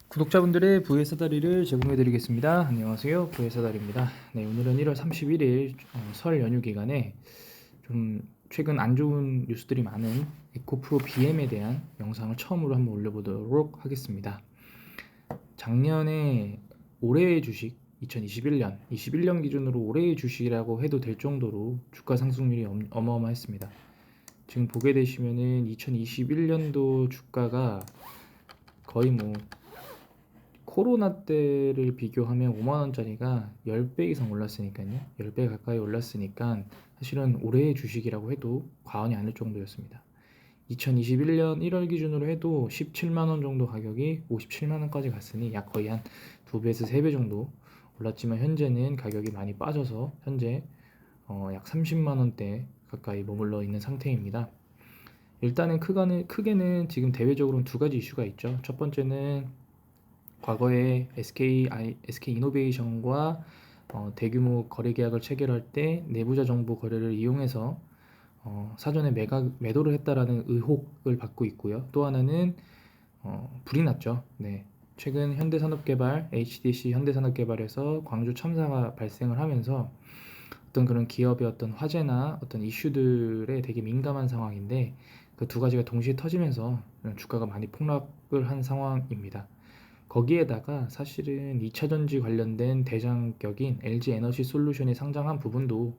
구독자분들의 부의 사다리를 제공해 드리겠습니다. 안녕하세요. 부의 사다리입니다. 네, 오늘은 1월 31일 설 연휴 기간에 좀 최근 안 좋은 뉴스들이 많은 에코프로 BM에 대한 영상을 처음으로 한번 올려보도록 하겠습니다. 작년에 올해의 주식 21년 기준으로 올해의 주식이라고 해도 될 정도로 주가 상승률이 어마어마했습니다. 지금 보게 되시면은 2021년도 주가가 거의 코로나 때를 비교하면 5만원짜리가 10배 이상 올랐으니까요. 10배 가까이 올랐으니까 사실은 올해의 주식이라고 해도 과언이 아닐 정도였습니다. 2021년 1월 기준으로 해도 17만원 정도 가격이 57만원까지 갔으니 약 거의 한 2배에서 3배 정도 올랐지만 현재는 가격이 많이 빠져서 현재 약 30만원대 가까이 머물러 있는 상태입니다. 일단은 크게는 지금 대외적으로는 두 가지 이슈가 있죠. 첫 번째는 과거에 SK이노베이션과 대규모 거래 계약을 체결할 때 내부자 정보 거래를 이용해서 사전에 매도를 했다라는 의혹을 받고 있고요. 또 하나는 불이 났죠. 네. 최근 현대산업개발, HDC 현대산업개발에서 광주 참사가 발생을 하면서 어떤 그런 기업의 어떤 화재나 어떤 이슈들에 되게 민감한 상황인데 그 두 가지가 동시에 터지면서 주가가 많이 폭락을 한 상황입니다. 거기에다가 사실은 2차전지 관련된 대장격인 LG에너지솔루션이 상장한 부분도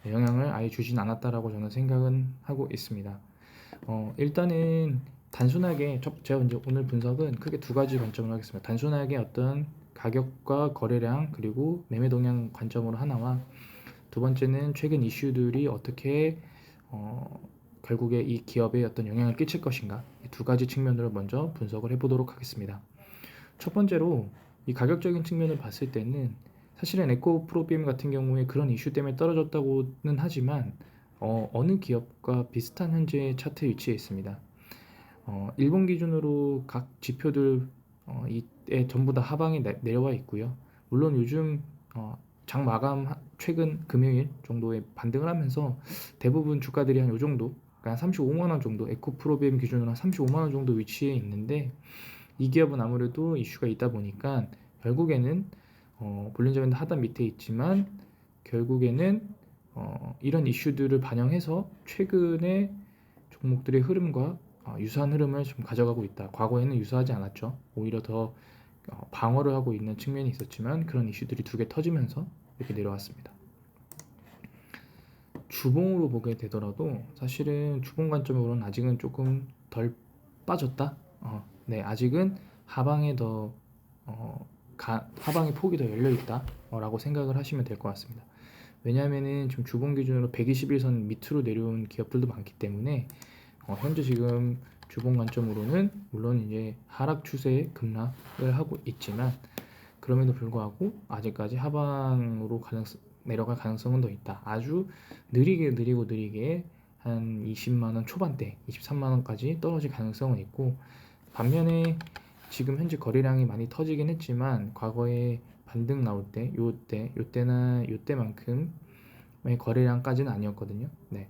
영향을 아예 주진 않았다라고 저는 생각은 하고 있습니다. 일단은 단순하게 제가 이제 오늘 분석은 크게 두 가지 관점으로 하겠습니다. 단순하게 어떤 가격과 거래량 그리고 매매 동향 관점으로 하나와 두 번째는 최근 이슈들이 어떻게 결국에 이 기업에 어떤 영향을 끼칠 것인가, 이 두 가지 측면으로 먼저 분석을 해보도록 하겠습니다. 첫 번째로 이 가격적인 측면을 봤을 때는 사실은 에코프로비엠 같은 경우에 그런 이슈 때문에 떨어졌다고는 하지만 어느 기업과 비슷한 현재 차트 위치에 있습니다. 일본 기준으로 각 지표들 이때 전부 다 하방에 내려와 있고요. 물론 요즘 장 마감 최근 금요일 정도에 반등을 하면서 대부분 주가들이 한 요 정도, 그러니까 35만 원 정도, 에코프로비엠 기준으로 한 35만 원 정도 위치에 있는데 이 기업은 아무래도 이슈가 있다 보니까 결국에는 볼린저 밴드 하단 밑에 있지만 결국에는 이런 이슈들을 반영해서 최근의 종목들의 흐름과 유사한 흐름을 좀 가져가고 있다. 과거에는 유사하지 않았죠. 오히려 더 방어를 하고 있는 측면이 있었지만 그런 이슈들이 두 개 터지면서 이렇게 내려왔습니다. 주봉으로 보게 되더라도 사실은 주봉 관점으로는 아직은 조금 덜 빠졌다. 네, 아직은 하방에 더 하방의 폭이 더 열려 있다라고 생각을 하시면 될 것 같습니다. 왜냐하면은 지금 주봉 기준으로 121선 밑으로 내려온 기업들도 많기 때문에 현재 지금 주봉 관점으로는 물론 이제 하락 추세에 급락을 하고 있지만 그럼에도 불구하고 아직까지 하방으로 내려갈 가능성은 더 있다. 아주 느리게 한 20만원 초반대, 23만원까지 떨어질 가능성은 있고, 반면에 지금 현재 거래량이 많이 터지긴 했지만 과거에 반등 나올 때 요때만큼의 거래량까지는 아니었거든요. 네.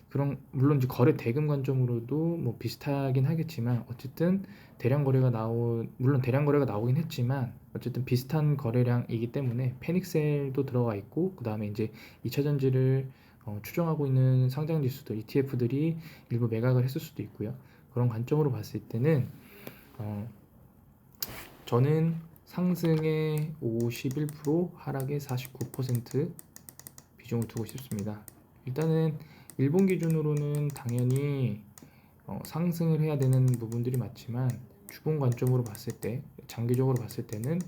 그런 물론 이제 거래 대금 관점으로도 뭐 비슷하긴 하겠지만 어쨌든 물론 대량 거래가 나오긴 했지만 어쨌든 비슷한 거래량이기 때문에 패닉셀도 들어가 있고 그 다음에 이제 2차 전지를 추종하고 있는 상장 지수들 ETF들이 일부 매각을 했을 수도 있고요. 그런 관점으로 봤을 때는 저는 상승의 51%, 하락의 49% 비중을 두고 싶습니다. 일단은 일본 기준으로는 당연히 상승을 해야 되는 부분들이 많지만 주봉 관점으로 봤을 때, 장기적으로 봤을 때는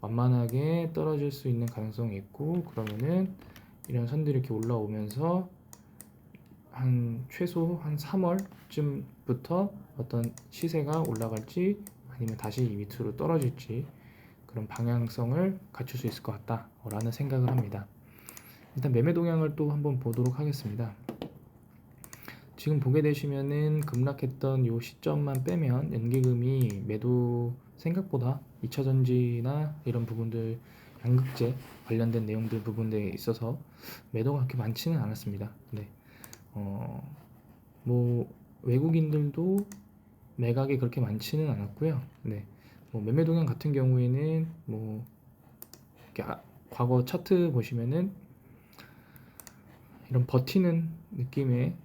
완만하게 떨어질 수 있는 가능성이 있고, 그러면은 이런 선들이 이렇게 올라오면서 최소 한 3월쯤부터 어떤 시세가 올라갈지 아니면 다시 이 밑으로 떨어질지 그런 방향성을 갖출 수 있을 것 같다라는 생각을 합니다. 일단 매매 동향을 또 한번 보도록 하겠습니다. 지금 보게 되시면은 급락했던 요 시점만 빼면 연기금이 매도 생각보다 2차전지나 이런 부분들 양극재 관련된 내용들 부분들에 있어서 매도가 그렇게 많지는 않았습니다. 네. 뭐 외국인들도 매각이 그렇게 많지는 않았고요. 네, 뭐 매매 동향 같은 경우에는 뭐 이렇게 과거 차트 보시면은 이런 버티는 느낌의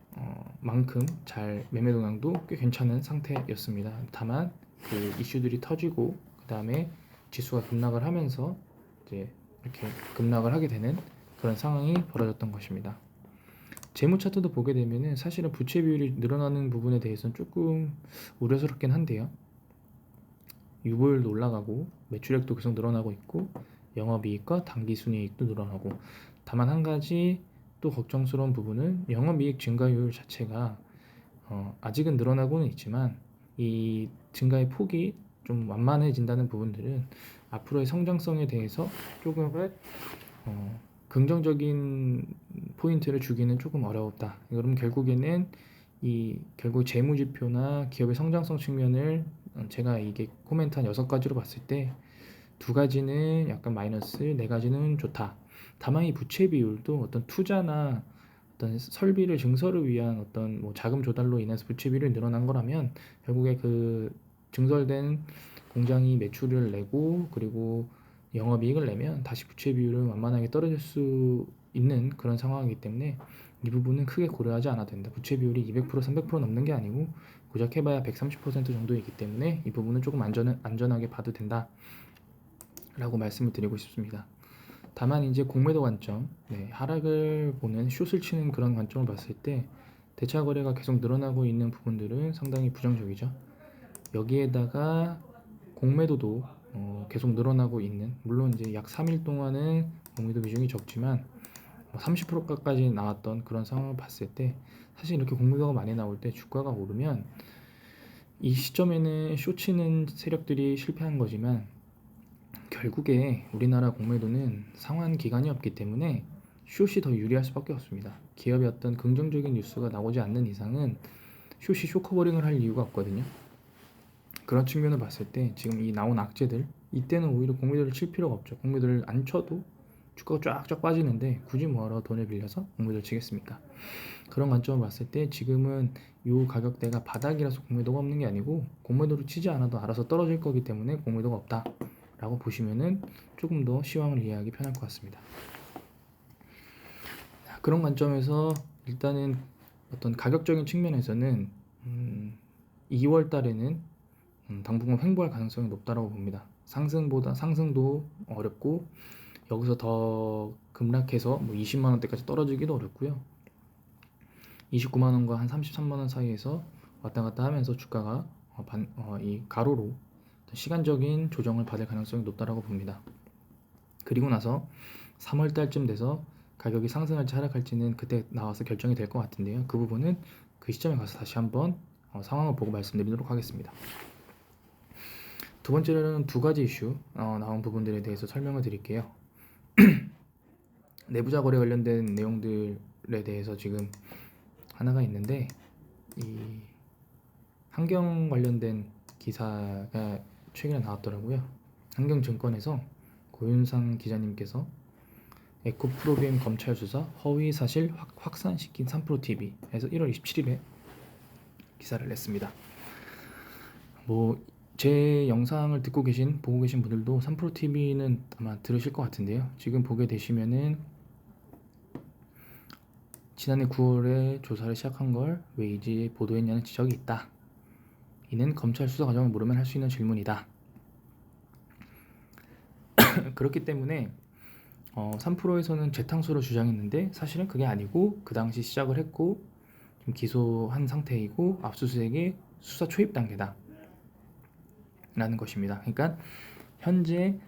만큼 잘 매매 동향도 꽤 괜찮은 상태였습니다. 다만 그 이슈들이 터지고 그 다음에 지수가 급락을 하면서 이제 이렇게 급락을 하게 되는 그런 상황이 벌어졌던 것입니다. 재무 차트도 보게 되면은 사실은 부채 비율이 늘어나는 부분에 대해서는 조금 우려스럽긴 한데요. 유보율도 올라가고 매출액도 계속 늘어나고 있고 영업이익과 당기순이익도 늘어나고, 다만 한 가지 또 걱정스러운 부분은 영업이익 증가율 자체가 아직은 늘어나고는 있지만 이 증가의 폭이 좀 완만해진다는 부분들은 앞으로의 성장성에 대해서 조금은 긍정적인 포인트를 주기는 조금 어려웠다. 그럼 결국에는 결국 재무지표나 기업의 성장성 측면을 제가 이게 코멘트 한 6가지로 봤을 때 2가지는 약간 마이너스, 4가지는 좋다. 다만 이 부채 비율도 어떤 투자나 어떤 설비를 증설을 위한 어떤 뭐 자금 조달로 인해서 부채 비율이 늘어난 거라면 결국에 그 증설된 공장이 매출을 내고 그리고 영업이익을 내면 다시 부채 비율은 완만하게 떨어질 수 있는 그런 상황이기 때문에 이 부분은 크게 고려하지 않아도 된다. 부채 비율이 200%, 300% 넘는 게 아니고 고작 해봐야 130% 정도이기 때문에 이 부분은 조금 안전하게 봐도 된다 라고 말씀을 드리고 싶습니다. 다만 이제 공매도 관점, 하락을 보는 숏을 치는 그런 관점을 봤을 때 대차 거래가 계속 늘어나고 있는 부분들은 상당히 부정적이죠. 여기에다가 공매도도 계속 늘어나고 있는, 물론 이제 약 3일 동안은 공매도 비중이 적지만 30%까지 나왔던 그런 상황을 봤을 때 사실 이렇게 공매도가 많이 나올 때 주가가 오르면 이 시점에는 숏 치는 세력들이 실패한 거지만 결국에 우리나라 공매도는 상환 기간이 없기 때문에 숏이 더 유리할 수밖에 없습니다. 기업의 어떤 긍정적인 뉴스가 나오지 않는 이상은 숏이 숏커버링을 할 이유가 없거든요. 그런 측면을 봤을 때 지금 이 나온 악재들, 이때는 오히려 공매도를 칠 필요가 없죠. 공매도를 안 쳐도 주가가 쫙쫙 빠지는데 굳이 뭐하러 돈을 빌려서 공매도를 치겠습니까? 그런 관점을 봤을 때 지금은 이 가격대가 바닥이라서 공매도가 없는 게 아니고 공매도를 치지 않아도 알아서 떨어질 거기 때문에 공매도가 없다 라고 보시면은 조금 더 시황을 이해하기 편할 것 같습니다. 그런 관점에서 일단은 어떤 가격적인 측면에서는 2월 달에는 당분간 횡보할 가능성이 높다고 봅니다. 상승도 어렵고 여기서 더 급락해서 뭐 20만 원대까지 떨어지기도 어렵고요. 29만 원과 한 33만 원 사이에서 왔다 갔다 하면서 주가가 이 가로로 시간적인 조정을 받을 가능성이 높다고 봅니다. 그리고 나서 3월 달쯤 돼서 가격이 상승할지 하락할지는 그때 나와서 결정이 될 것 같은데요. 그 부분은 그 시점에 가서 다시 한번 상황을 보고 말씀드리도록 하겠습니다. 두 번째로는 2가지 이슈 나온 부분들에 대해서 설명을 드릴게요. 내부자 거래 관련된 내용들에 대해서 지금 하나가 있는데 이 환경 관련된 기사가 최근에 나왔더라고요. 환경증권에서 고윤상 기자님께서 에코프로비엠 검찰 수사 허위 사실 확산시킨 3프로TV에서 1월 27일에 기사를 냈습니다. 뭐 제 영상을 보고 계신 분들도 3프로TV는 아마 들으실 것 같은데요. 지금 보게 되시면은 지난해 9월에 조사를 시작한 걸 왜 이제 보도했냐는 지적이 있다. 이는 검찰 수사 과정을 모르면 할 수 있는 질문이다. 그렇기 때문에 3프로에서는 재탕수로 주장했는데 사실은 그게 아니고 그 당시 시작을 했고 좀 기소한 상태이고 압수수색의 수사 초입 단계다 라는 것입니다. 그러니까 현재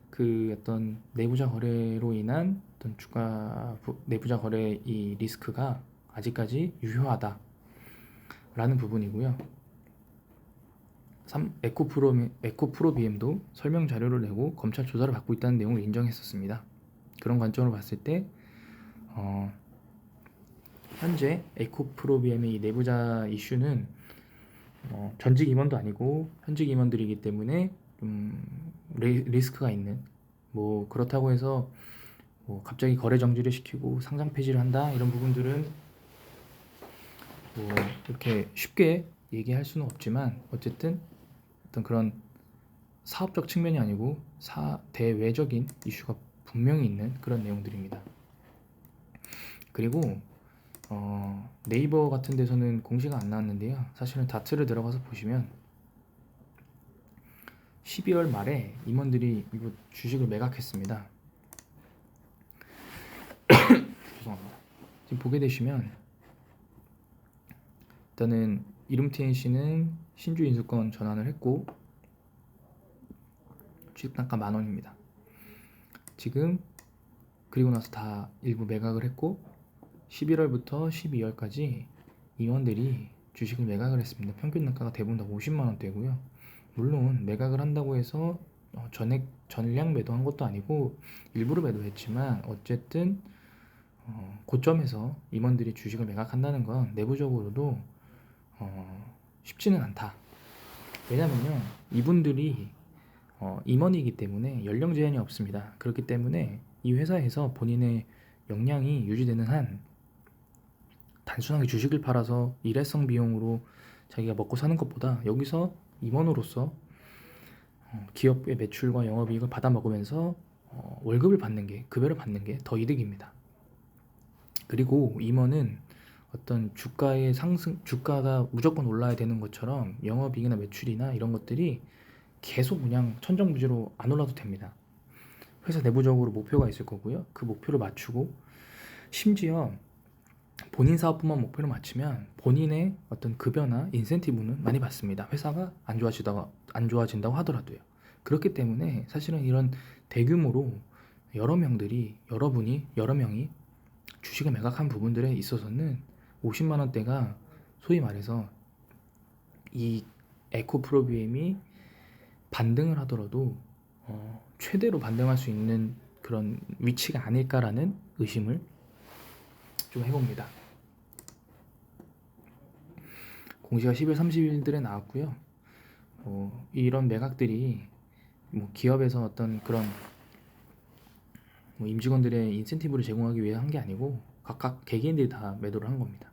그 어떤 내부자 거래로 인한 어떤 내부자 거래 이 리스크가 아직까지 유효하다 라는 부분이고요. 에코프로비엠도 설명 자료를 내고 검찰 조사를 받고 있다는 내용을 인정했었습니다. 그런 관점으로 봤을 때 현재 에코프로비엠의 내부자 이슈는 전직 임원도 아니고 현직 임원들이기 때문에 리스크가 있는, 뭐 그렇다고 해서 뭐 갑자기 거래 정지를 시키고 상장 폐지를 한다 이런 부분들은 뭐 이렇게 쉽게 얘기할 수는 없지만 어쨌든 어떤 그런 사업적 측면이 아니고 대외적인 이슈가 분명히 있는 그런 내용들입니다. 그리고 네이버 같은 데서는 공시가 안 나왔는데요. 사실은 다트를 들어가서 보시면 12월 말에 임원들이 이거 주식을 매각했습니다. 죄송합니다. 지금 보게 되시면 일단은 이룸TNC는 신주 인수권 전환을 했고 주식단가 10,000원입니다. 지금 그리고 나서 다 일부 매각을 했고 11월부터 12월까지 임원들이 주식을 매각을 했습니다. 평균 단가가 대부분 다 50만원대고요. 물론 매각을 한다고 해서 전량 매도한 것도 아니고 일부러 매도했지만 어쨌든 고점에서 임원들이 주식을 매각한다는 건 내부적으로도 쉽지는 않다. 왜냐면요, 이분들이 임원이기 때문에 연령 제한이 없습니다. 그렇기 때문에 이 회사에서 본인의 역량이 유지되는 한 단순하게 주식을 팔아서 일회성 비용으로 자기가 먹고 사는 것보다 여기서 임원으로서 기업의 매출과 영업이익을 받아 먹으면서 월급을 받는 게, 급여를 받는 게 더 이득입니다. 그리고 임원은 어떤 주가의 상승, 주가가 무조건 올라야 되는 것처럼 영업이익이나 매출이나 이런 것들이 계속 그냥 천정부지로 안 올라도 됩니다. 회사 내부적으로 목표가 있을 거고요. 그 목표를 맞추고 심지어 본인 사업부만 목표를 맞추면 본인의 어떤 급여나 인센티브는 많이 받습니다. 회사가 안 좋아진다고 하더라도요. 그렇기 때문에 사실은 이런 대규모로 여러 명이 주식을 매각한 부분들에 있어서는 50만 원대가 소위 말해서 이 에코프로비엠이 반등을 하더라도 최대로 반등할 수 있는 그런 위치가 아닐까라는 의심을 좀 해봅니다. 공시가 10월 30일들에 나왔고요. 이런 매각들이 기업에서 어떤 그런 임직원들의 인센티브를 제공하기 위해 한 게 아니고 각각 개개인들이 다 매도를 한 겁니다.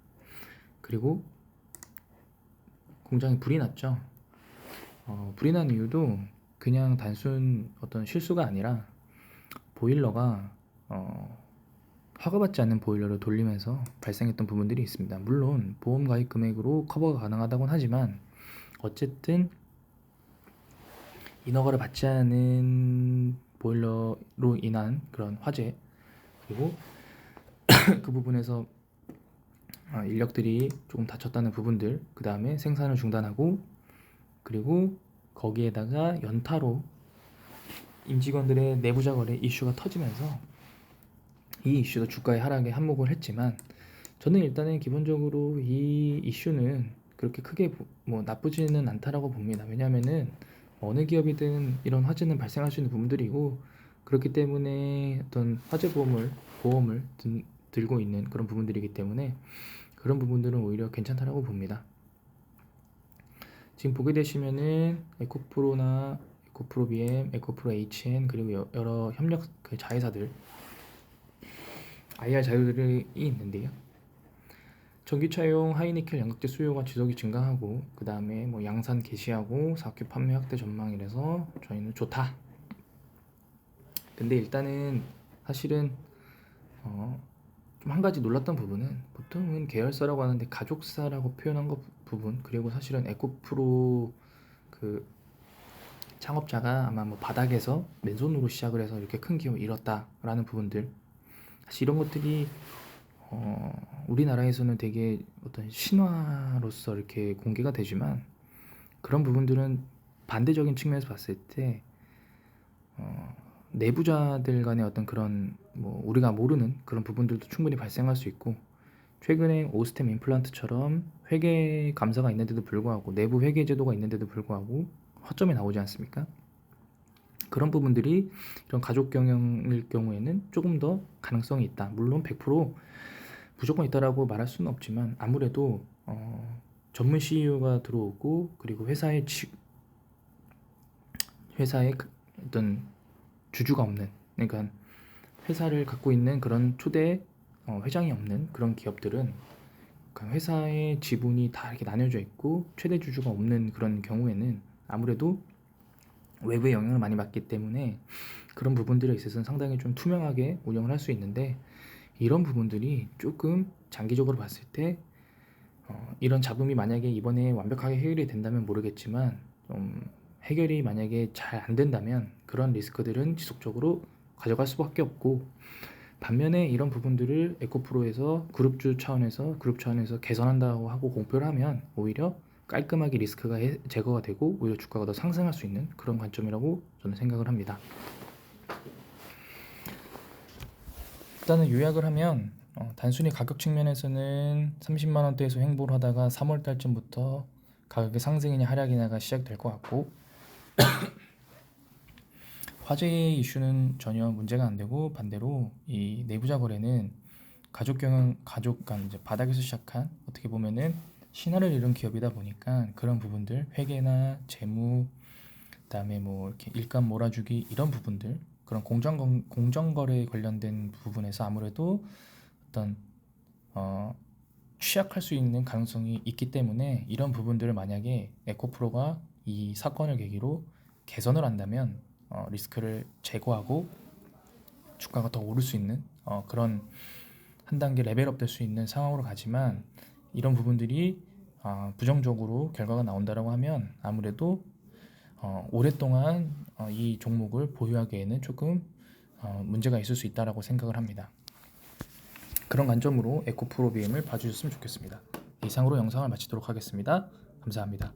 그리고 공장에 불이 났죠. 불이 난 이유도 그냥 단순 어떤 실수가 아니라 보일러가 허가받지 않는 보일러를 돌리면서 발생했던 부분들이 있습니다. 물론 보험 가입 금액으로 커버가 가능하다고는 하지만 어쨌든 인허가를 받지 않은 보일러로 인한 그런 화재, 그리고 그 부분에서 인력들이 조금 다쳤다는 부분들, 그 다음에 생산을 중단하고, 그리고 거기에다가 연타로 임직원들의 내부자 거래 이슈가 터지면서 이 이슈도 주가의 하락에 한몫을 했지만, 저는 일단은 기본적으로 이 이슈는 그렇게 크게 나쁘지는 않다라고 봅니다. 왜냐하면은 어느 기업이든 이런 화재는 발생할 수 있는 부분들이고, 그렇기 때문에 어떤 화재 보험을 들고 있는 그런 부분들이기 때문에 그런 부분들은 오히려 괜찮다라고 봅니다. 지금 보게 되시면은 에코프로나 에코프로비엠, 에코프로 HN, 그리고 여러 협력 자회사들 IR 자료들이 있는데요. 전기차용 하이니켈 양극재 수요가 지속이 증가하고, 그 다음에 양산 개시하고 사업기 판매 확대 전망이라서 저희는 좋다. 근데 일단은 사실은 좀 한 가지 놀랐던 부분은, 보통은 계열사라고 하는데 가족사라고 표현한 부분, 그리고 사실은 에코프로 그 창업자가 아마 바닥에서 맨손으로 시작을 해서 이렇게 큰 기업을 이뤘다라는 부분들, 사실 이런 것들이 우리나라에서는 되게 어떤 신화로서 이렇게 공개가 되지만, 그런 부분들은 반대적인 측면에서 봤을 때 내부자들 간의 어떤 그런 우리가 모르는 그런 부분들도 충분히 발생할 수 있고, 최근에 오스템 임플란트처럼 회계 감사가 있는데도 불구하고, 내부 회계 제도가 있는데도 불구하고 허점이 나오지 않습니까? 그런 부분들이 이런 가족 경영일 경우에는 조금 더 가능성이 있다. 물론 100% 무조건 있다라고 말할 수는 없지만, 아무래도 전문 CEO가 들어오고, 그리고 회사의 어떤 주주가 없는, 그러니까 회사를 갖고 있는 그런 초대 회장이 없는 그런 기업들은 그러니까 회사의 지분이 다 이렇게 나뉘어져 있고 최대 주주가 없는 그런 경우에는 아무래도 외부의 영향을 많이 받기 때문에 그런 부분들에 있어서는 상당히 좀 투명하게 운영을 할 수 있는데, 이런 부분들이 조금 장기적으로 봤을 때 이런 잡음이 만약에 이번에 완벽하게 해결이 된다면 모르겠지만, 좀 해결이 만약에 잘 안 된다면 그런 리스크들은 지속적으로 가져갈 수밖에 없고, 반면에 이런 부분들을 에코프로에서 그룹 차원에서 개선한다고 하고 공표를 하면 오히려 깔끔하게 리스크가 제거가 되고 오히려 주가가 더 상승할 수 있는 그런 관점이라고 저는 생각을 합니다. 일단은 요약을 하면 단순히 가격 측면에서는 30만 원대에서 횡보를 하다가 3월 달쯤부터 가격의 상승이냐 하락이냐가 시작될 것 같고, 화재의 이슈는 전혀 문제가 안 되고, 반대로 이 내부자 거래는 가족 간 이제 바닥에서 시작한, 어떻게 보면은 신화를 이룬 기업이다 보니까 그런 부분들, 회계나 재무, 그다음에 뭐 이렇게 일감 몰아주기 이런 부분들, 그런 공정 거래에 관련된 부분에서 아무래도 어떤 취약할 수 있는 가능성이 있기 때문에, 이런 부분들을 만약에 에코프로가 이 사건을 계기로 개선을 한다면 리스크를 제거하고 주가가 더 오를 수 있는 그런 한 단계 레벨업 될 수 있는 상황으로 가지만, 이런 부분들이 부정적으로 결과가 나온다라고 하면 아무래도 오랫동안 이 종목을 보유하기에는 조금 문제가 있을 수 있다라고 생각을 합니다. 그런 관점으로 에코프로비엠을 봐주셨으면 좋겠습니다. 이상으로 영상을 마치도록 하겠습니다. 감사합니다.